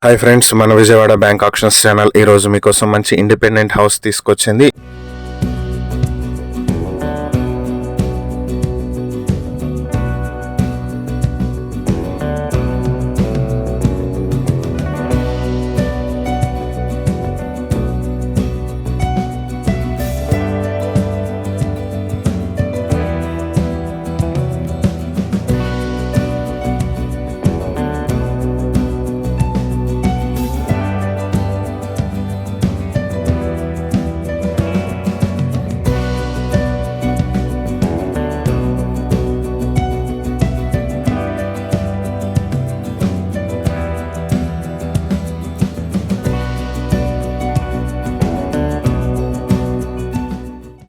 Hi friends, మన Vijayawada bank actions channel ఈ రోజు మీకోసం మంచి ఇండిపెండెంట్ హౌస్ తీసుకొచ్చింది.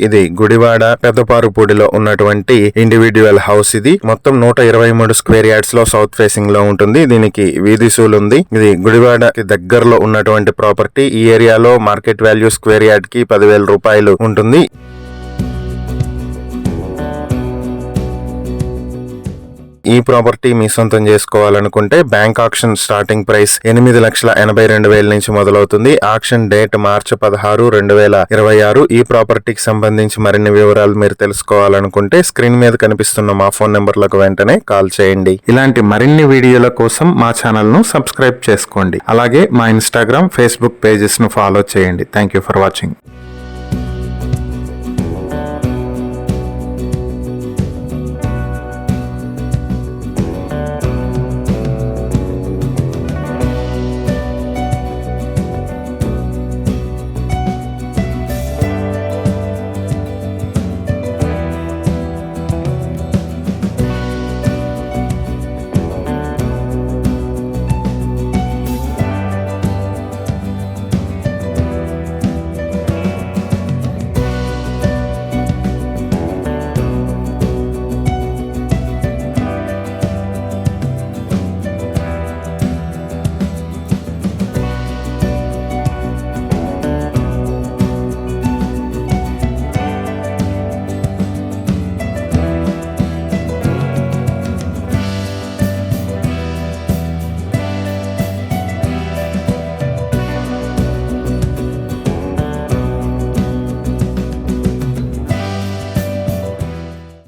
ఇది గుడివాడ పెద్దపారుపూడిలో ఉన్నటువంటి ఇండివిడ్యువల్ హౌస్. ఇది మొత్తం 123 స్క్వేర్ యార్డ్స్ లో సౌత్ ఫేసింగ్ లో ఉంటుంది. దీనికి వీధి సూల్ ఉంది. ఇది గుడివాడకి దగ్గరలో ఉన్నటువంటి ప్రాపర్టీ. ఈ ఏరియాలో మార్కెట్ వాల్యూ స్క్వేర్ యార్డ్ కి 10,000 రూపాయలు ఉంటుంది. ఈ ప్రాపర్టీ మీ సొంతం చేసుకోవాలనుకుంటే బ్యాంక్ ఆక్షన్ స్టార్టింగ్ ప్రైస్ 8,82,000 నుంచి మొదలవుతుంది. ఆక్షన్ డేట్ మార్చి 16, 2026. ఈ ప్రాపర్టీకి సంబంధించి మరిన్ని వివరాలు మీరు తెలుసుకోవాలనుకుంటే స్క్రీన్ మీద కనిపిస్తున్న మా ఫోన్ నెంబర్లకు వెంటనే కాల్ చేయండి. ఇలాంటి మరిన్ని వీడియోల కోసం మా ఛానల్ ను సబ్స్క్రైబ్ చేసుకోండి. అలాగే మా ఇన్స్టాగ్రామ్, ఫేస్బుక్ పేజెస్ ను ఫాలో చేయండి. Thank you for watching.